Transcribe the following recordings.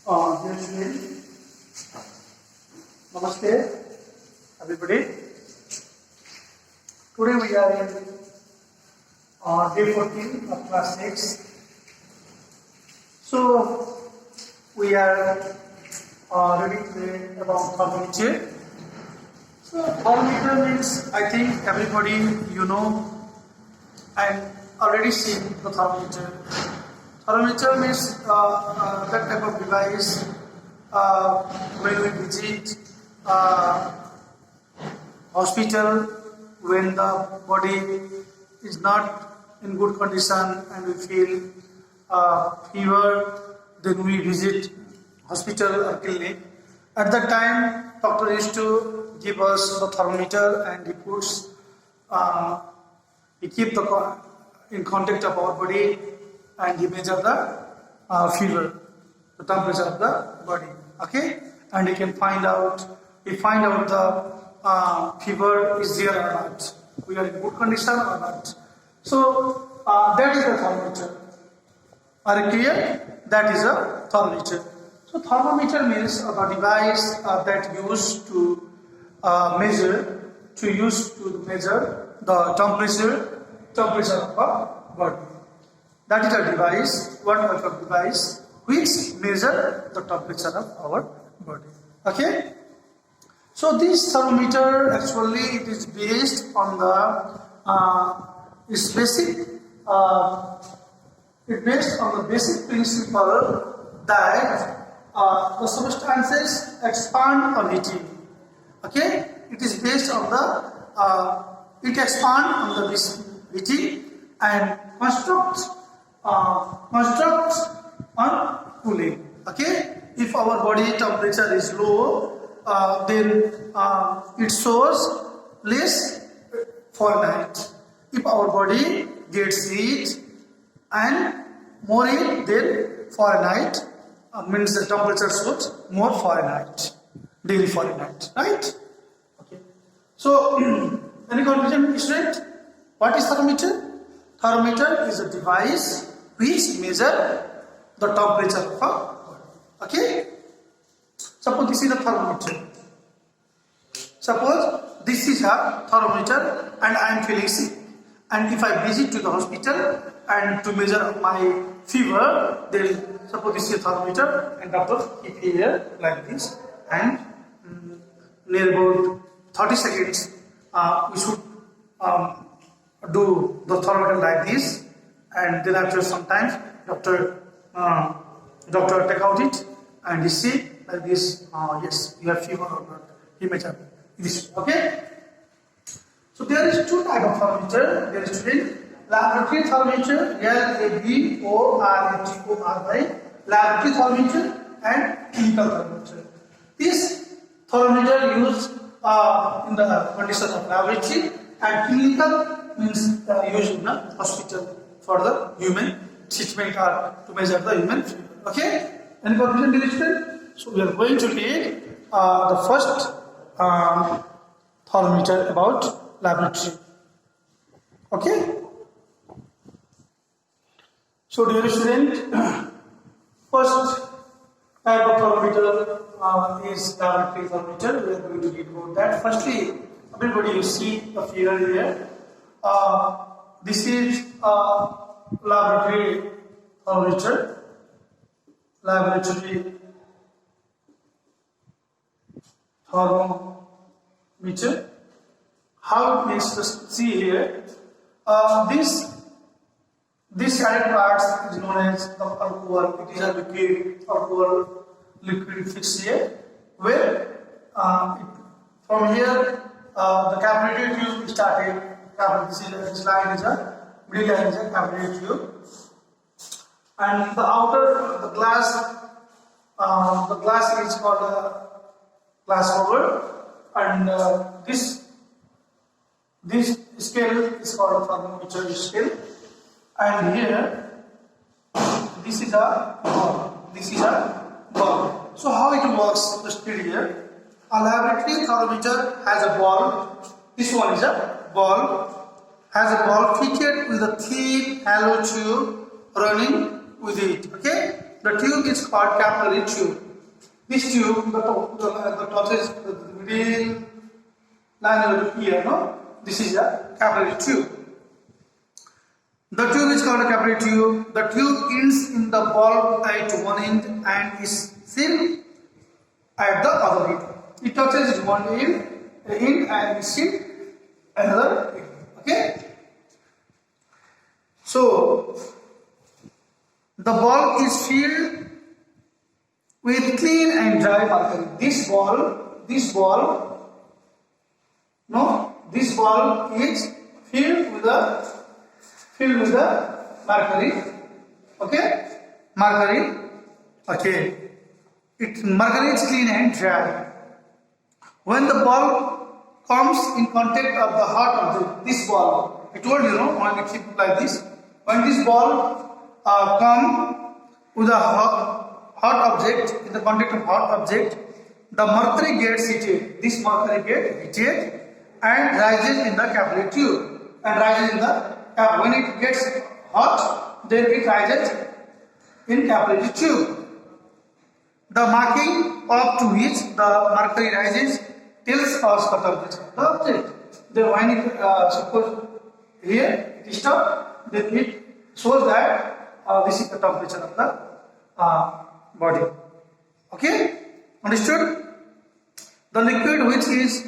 Dear students, Namaste, everybody. Today we are in day 14 of class 6. So we are reading today about thermometer. So thermometer means, I think everybody you know and already seen the thermometer. Thermometer means that type of device when we visit hospital when the body is not in good condition and we feel fever, then we visit hospital or clinic. At that time, doctor used to give us the thermometer and he puts, he keep the in contact of our body and he measure the fever, the temperature of the body. Okay, and he can find out. He find out the fever is there or not. We are in good condition or not. So that is the thermometer. Are you clear? That is a thermometer. So thermometer means a device that used to measure the temperature of a body. That is a device, one type of device which measure the temperature of our body. Okay. So this thermometer actually it is based on the it's based on the basic principle that the substances expand on heating. Okay, it is based on the it expand on the heating and constructs on cooling. Okay, if our body temperature is low, then it shows less Fahrenheit. If our body gets heat and more heat, then Fahrenheit means the temperature shows more Fahrenheit, degree Fahrenheit, right? Okay. So, any conclusion, student? What is thermometer? Thermometer is a device which measure the temperature of a body. Okay? Suppose this is a thermometer. Suppose this is a thermometer and I am feeling sick. And if I visit to the hospital and to measure my fever, then suppose this is a thermometer and doctor keep here like this and near about 30 seconds we should do the thermometer like this, and then after some time doctor take out it and he see like this, yes, you have fever or not, he measure this. Okay, so there is two type of thermometer. There is laboratory thermometer, LABORATORY, laboratory thermometer and clinical thermometer. This thermometer used in the condition of laboratory, and clinical means used in the hospital for the human treatment or to measure the human fever. Okay? Any conclusion, dear student? So we are going to read the first thermometer about laboratory. Okay? So dear student, first type of thermometer is laboratory thermometer. We are going to read about that. Firstly, everybody you see the figure here. This is laboratory thermometer. Laboratory thermometer. How it is, just see here. This added parts is known as alcohol. It is a liquid alcohol liquid fixed here, where from here the capillary tube started. This line is a middle line is a capillary tube, and the outer the glass is called a glass cover, and this scale is called a thermometer scale, and here this is a bulb. So how it works? Just read here. A laboratory thermometer has a bulb. This one is a bulb. Has a bulb fitted with a thin hollow tube running with it. Okay. The tube is called capillary tube. This tube, the touches the middle line here, no? This is a capillary tube. The tube is called a capillary tube. The tube ends in the bulb at one end and is sealed at the other end. It touches one end and is sealed another end. Okay? So, the bulb is filled with clean and dry mercury. This bulb is filled with the mercury. Okay, mercury. Okay, mercury is clean and dry. When the bulb comes in contact of the hot object, this bulb, I told you, when you keep like this, when this bulb come with a hot object, in the contact of hot object, the mercury gets heated. This mercury gets heated and rises in the capillary tube and rises in the cap. When it gets hot, then it rises in capillary tube. The marking up to which the mercury rises tells us the temperature of the object. Then when it suppose here it is stopped, then it shows that this is the temperature of the body. Okay, understood? The liquid which is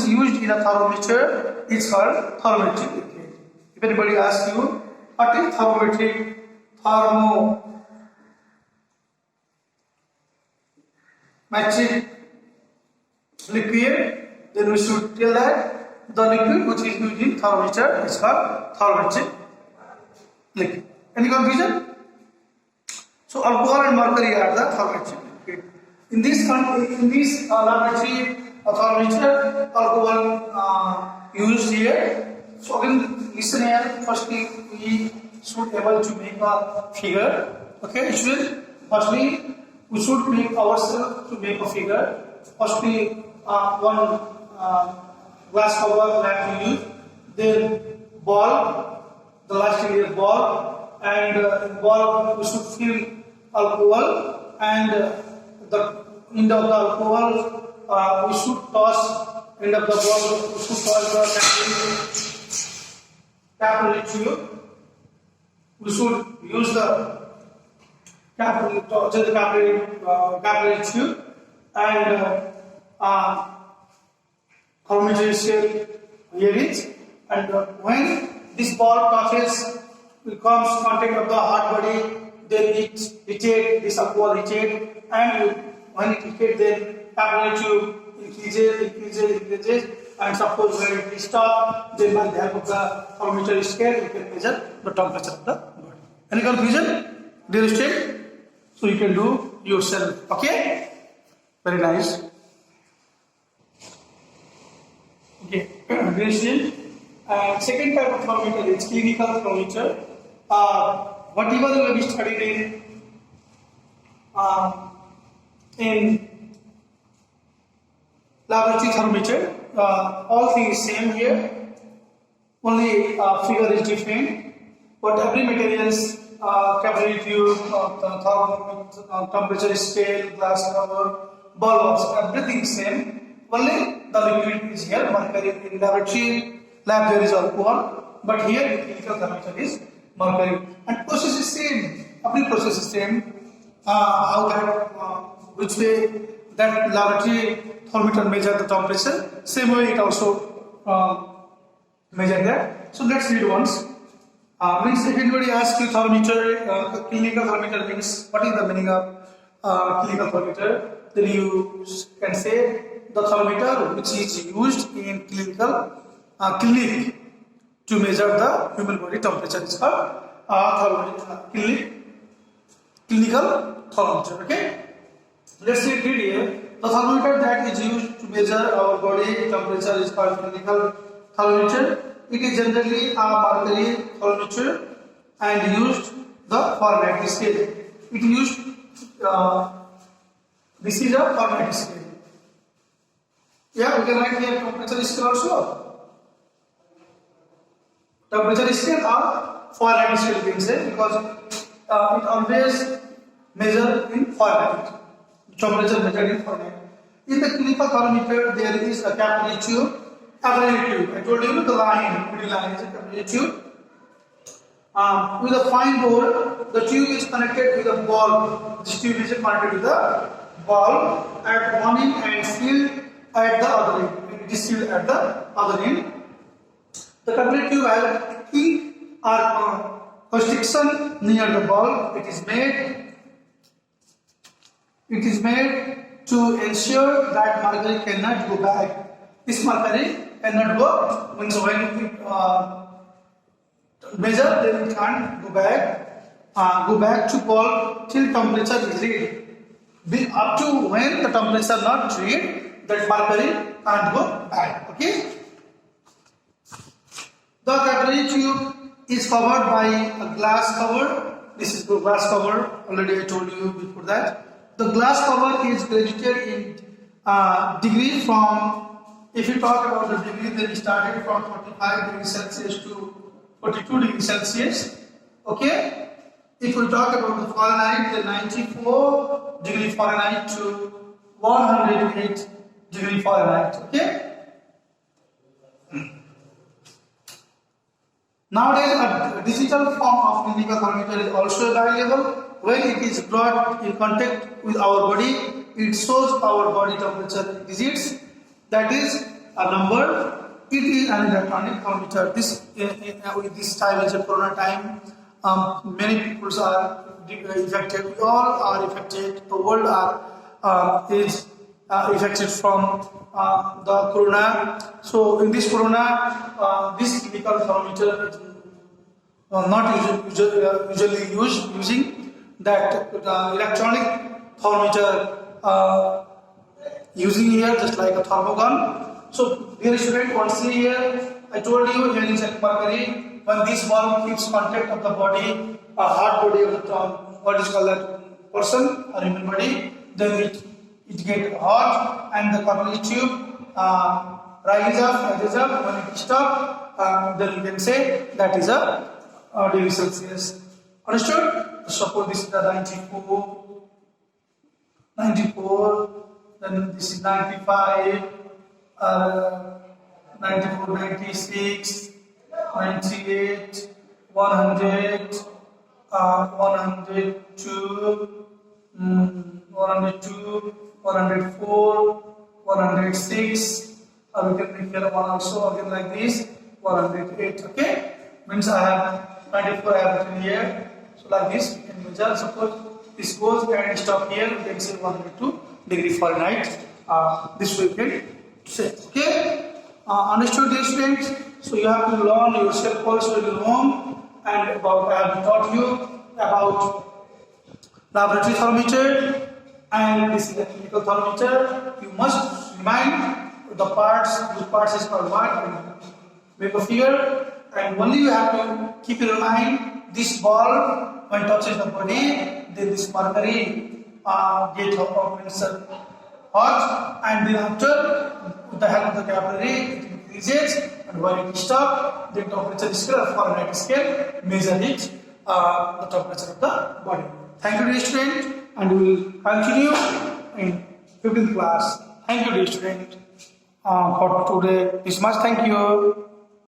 used in a thermometer is called thermometric liquid. If anybody asks you what is thermometric liquid, then we should tell that the liquid which is used in thermometer is called thermometric liquid. Any confusion? So alcohol and mercury are the thermometric liquid. In this laboratory thermometer, alcohol used here. So again, listen here. Firstly, we should able to make a figure. Okay, firstly we should make ourselves to make a figure. Firstly, one glass cover we have to use. Then bulb, the last is bulb, and in bulb we should fill alcohol, and the end of the alcohol we should toss. End of the bulb we should toss the capillary tube. We should use the capillary tube, and thermometer is here it, and when this bulb touches, it comes contact of the hot body, then it heated, this alcohol heated, and when it heated, then capillary tube increases, and suppose when it is stopped, then by the help of the thermometer scale, you can measure the temperature of the body. Any confusion? Dear student? So you can do yourself. Okay? Very nice. Okay. Dear student, second type of thermometer is clinical thermometer. Whatever you have studied in laboratory thermometer, all things same here. Only figure is different, but every materials, capillary tube, temperature scale, glass cover, bulbs, everything is same. Only the liquid is here. Mercury in laboratory lab there is alcohol, but here in clinical thermometer is mercury. And process is same. Every process is same. How that which way that laboratory thermometer measure the temperature, same way it also measure that. So let's read once. Means if anybody asks you thermometer, clinical thermometer means what is the meaning of clinical thermometer, then you can say the thermometer which is used in clinic to measure the human body temperature is called clinical thermometer. Okay, let's read here. The thermometer that is used to measure our body temperature is called clinical thermometer. It is generally a mercury thermometer and used the Fahrenheit scale. It used this is a Fahrenheit scale. Yeah, we can write here temperature scale also. Temperature scale or Fahrenheit scale we can say, because it always measure in Fahrenheit. Temperature measured in Fahrenheit. In the clinical thermometer, there is a capillary tube. Capillary tube. I told you the line, middle line is a capillary tube. With a fine bore, the tube is connected with a bulb. This tube is connected with a bulb at one end and sealed at the other end. It is sealed at the other end. The capillary tube has key or constriction near the bulb. It is made to ensure that mercury cannot go back. This mercury cannot go, means when we measure, then it can't go back to bulb till temperature is read. Up to when the temperature not read, that mercury can't go back. Okay. The capillary tube is covered by a glass cover. This is the glass cover. Already I told you before that. The glass cover is graduated in degree from, if you talk about the degree, then it started from 45 degrees Celsius to 42 degrees Celsius. Okay. If we talk about the Fahrenheit, then 94 degree Fahrenheit to 108 degree Fahrenheit. Okay. Nowadays, a digital form of clinical thermometer is also available. When it is brought in contact with our body, it shows our body temperature digits. That is a number. It is an electronic thermometer. With this time is a corona time. Many people are affected. We all are affected. The world is affected from the corona. So in this corona, this clinical thermometer is not usually using that electronic thermometer using here just like a thermogun. So dear student, once here I told you here is a mercury. When this bulb keeps contact of the body, a hard body of the what is called that person or human body, then it gets hot and the capillary tube rises up. When it stops, then you can say that is a degree Celsius. Understood? Suppose this is the 94, then this is 95, 94, 96, 98, 100, 102, 102, 104, 106, or we can make here one also again like this, 108. Okay, means I have 94 I have written here. So like this, we can measure. Suppose this goes and stop here. We can say 102 degree Fahrenheit. This we can say. Okay, understood, dear students? So you have to learn yourself also in home, and about I have taught you about laboratory thermometer, and this is the clinical thermometer. You must remind the parts. Which parts is called what? And make a figure, and only you have to keep in mind. This ball, when it touches the body, then this mercury gets hot, and then after, with the help of the capillary, it increases, and when it stops, the temperature scale or Fahrenheit scale measure it, the temperature of the body. Thank you, dear student, and we will continue in 15th class. Thank you, dear student, for today. This much. Thank you.